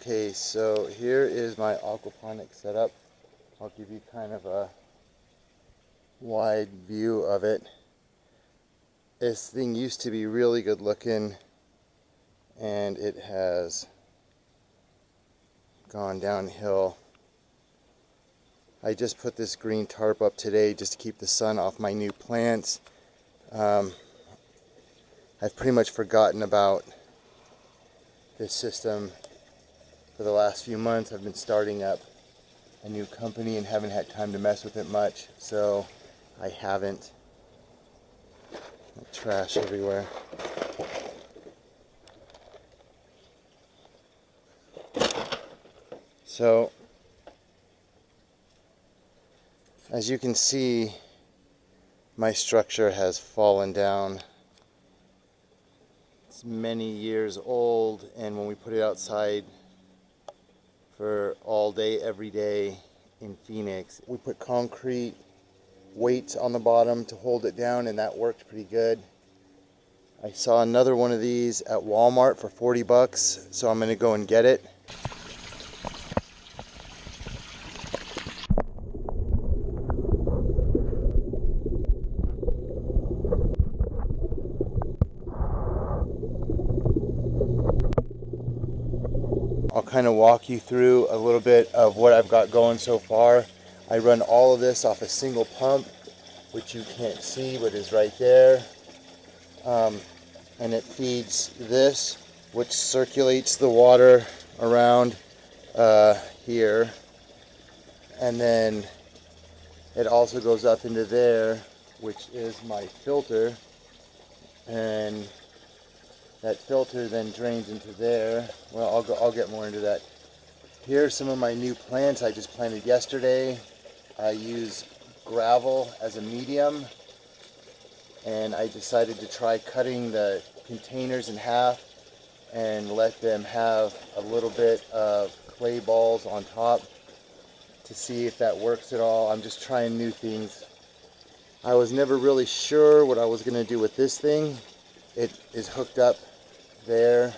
Okay, so here is my aquaponics setup. I'll give you kind of a wide view of it. This thing used to be really good looking, and it has gone downhill. I just put this green tarp up today just to keep the sun off my new plants. I've pretty much forgotten about this system for the last few months. I've been starting up a new company and haven't had time to mess with it much, so I haven't. Trash everywhere. So as you can see, my structure has fallen down. It's many years old, and when we put it outside for all day, every day in Phoenix, we put concrete weights on the bottom to hold it down, and that worked pretty good. I saw another one of these at Walmart for 40 bucks, so I'm gonna go and get it. I'll kind of walk you through a little bit of what I've got going so far. I run all of this off a single pump, which you can't see but is right there. And it feeds this, which circulates the water around here. And then it also goes up into there, which is my filter. And that filter then drains into there. Well, I'll get more into that. Here are some of my new plants I just planted yesterday. I use gravel as a medium, and I decided to try cutting the containers in half and let them have a little bit of clay balls on top to see if that works at all. I'm just trying new things. I was never really sure what I was going to do with this thing. It is hooked up there,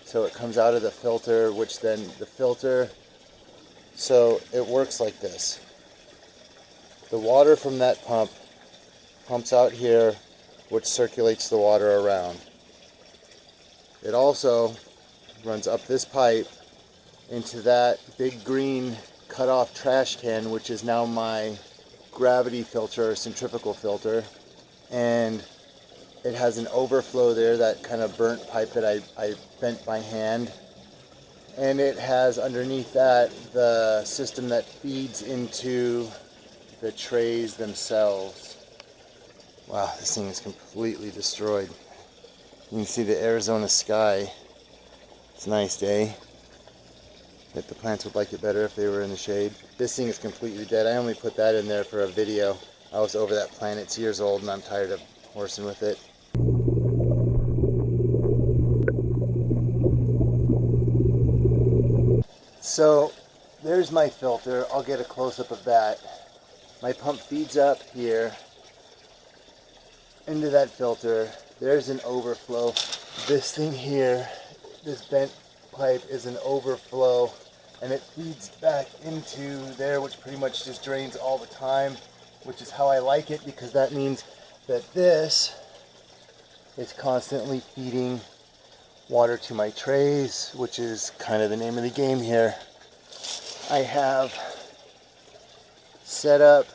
so it comes out of the filter, which then the filter, so it works like this. The water from that pump pumps out here, which circulates the water around. It also runs up this pipe into that big green cut-off trash can, which is now my gravity filter or centrifugal filter, and it has an overflow there, that kind of burnt pipe that I bent by hand. And it has underneath that the system that feeds into the trays themselves. Wow, this thing is completely destroyed. You can see the Arizona sky. It's a nice day. Bet the plants would like it better if they were in the shade. This thing is completely dead. I only put that in there for a video. I was over that plant. It's years old and I'm tired of horsing with it. So there's my filter. I'll get a close-up of that. My pump feeds up here into that filter. There's an overflow. This thing here, this bent pipe, is an overflow, and it feeds back into there, which pretty much just drains all the time, which is how I like it, because that means that this is constantly feeding water to my trays, which is kind of the name of the game here. I have set up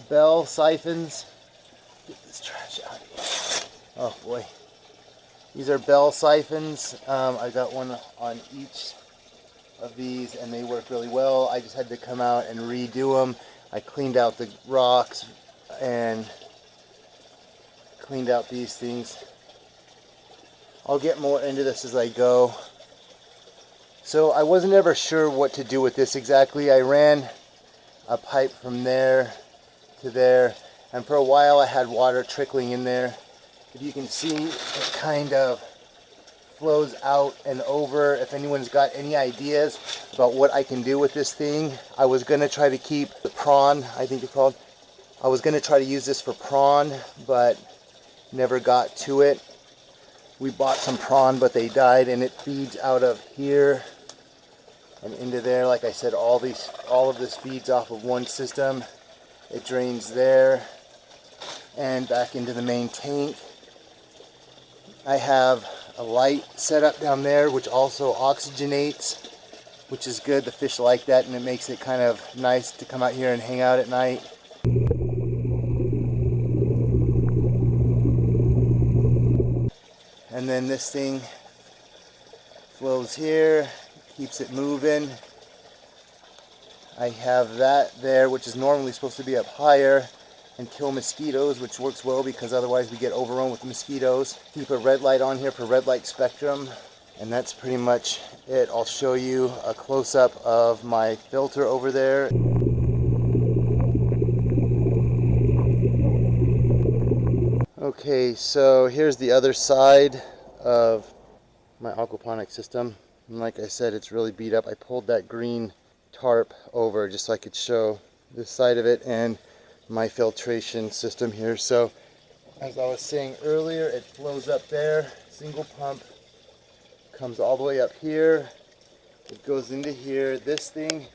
bell siphons. Get this trash out of here. Oh boy. These are bell siphons. I got one on each of these and they work really well. I just had to come out and redo them. I cleaned out the rocks and cleaned out these things. I'll get more into this as I go. So I wasn't ever sure what to do with this exactly. I ran a pipe from there to there, and for a while I had water trickling in there. If you can see, it kind of flows out and over. If anyone's got any ideas about what I can do with this thing, I was going to try to keep the prawn, I think it's called. I was going to try to use this for prawn, but never got to it. We bought some prawn, but they died, and it feeds out of here and into there. Like I said, all of this feeds off of one system. It drains there and back into the main tank. I have a light set up down there which also oxygenates, which is good. The fish like that, and it makes it kind of nice to come out here and hang out at night. And then this thing flows here, keeps it moving. I have that there, which is normally supposed to be up higher and kill mosquitoes, which works well because otherwise we get overrun with mosquitoes. Keep a red light on here for red light spectrum. And that's pretty much it. I'll show you a close-up of my filter over there. Okay, so here's the other side of my aquaponics system. And like I said, it's really beat up. I pulled that green tarp over just so I could show this side of it and my filtration system here. So as I was saying earlier, it flows up there, single pump, comes all the way up here, it goes into here. This thing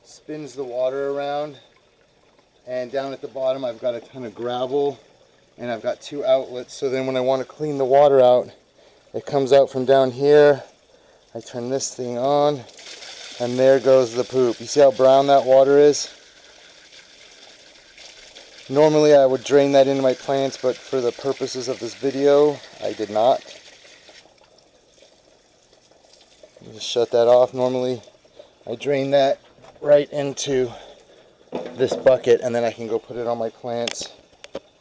spins the water around, and down at the bottom I've got a ton of gravel, and I've got 2 outlets. So then when I want to clean the water out, it comes out from down here. I turn this thing on, and there goes the poop. You see how brown that water is? Normally I would drain that into my plants, but for the purposes of this video, I did not. Just shut that off. Normally I drain that right into this bucket, and then I can go put it on my plants,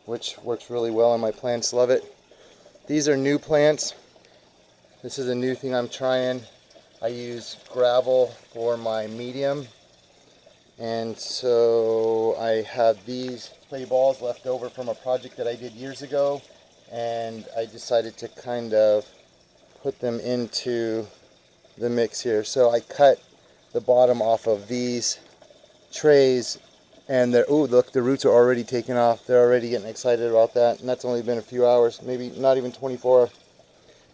which works really well, and my plants love it. These are new plants. This is a new thing I'm trying. I use gravel for my medium, and so I have these clay balls left over from a project that I did years ago, and I decided to kind of put them into the mix here. So I cut the bottom off of these trays, and they're, oh look, the roots are already taking off. They're already getting excited about that, and that's only been a few hours, maybe not even 24.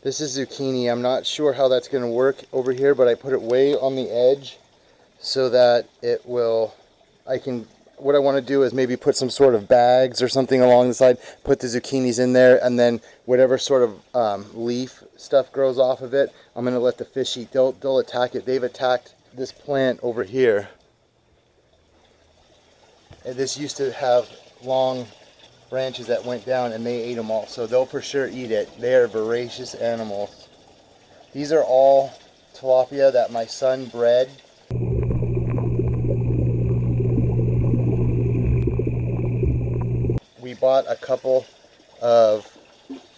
This is zucchini. I'm not sure how that's going to work over here, but I put it way on the edge so that it will, what I want to do is maybe put some sort of bags or something along the side, put the zucchinis in there, and then whatever sort of leaf stuff grows off of it, I'm going to let the fish eat. They'll attack it. They've attacked this plant over here. And this used to have long branches that went down, and they ate them all, so they'll for sure eat it. They are voracious animals. These are all tilapia that my son bred. We bought a couple of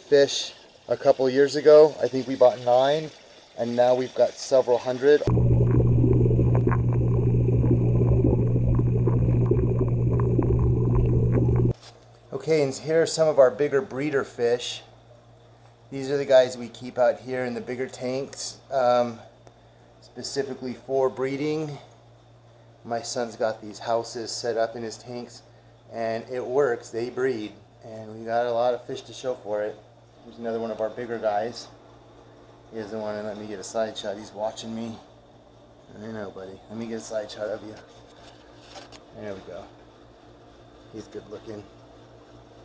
fish a couple years ago. I think we bought 9, and now we've got several hundred. Okay, and here are some of our bigger breeder fish. These are the guys we keep out here in the bigger tanks, specifically for breeding. My son's got these houses set up in his tanks, and it works. They breed, and we got a lot of fish to show for it. Here's another one of our bigger guys. He doesn't want to let me get a side shot. He's watching me. I know, buddy. Let me get a side shot of you. There we go. He's good looking.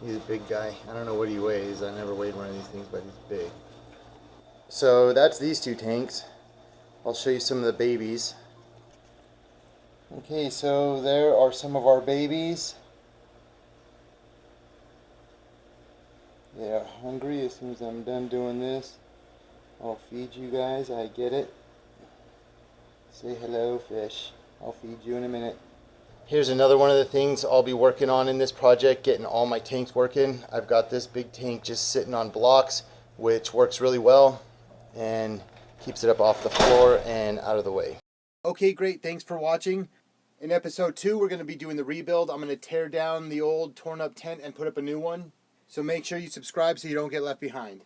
He's a big guy. I don't know what he weighs. I never weighed one of these things, but he's big. So that's these 2 tanks. I'll show you some of the babies. Okay, so there are some of our babies. They are hungry. As soon as I'm done doing this, I'll feed you guys. I get it. Say hello, fish. I'll feed you in a minute. Here's another one of the things I'll be working on in this project, getting all my tanks working. I've got this big tank just sitting on blocks, which works really well and keeps it up off the floor and out of the way. Okay, great. Thanks for watching. In episode 2, we're going to be doing the rebuild. I'm going to tear down the old torn up tent and put up a new one. So make sure you subscribe so you don't get left behind.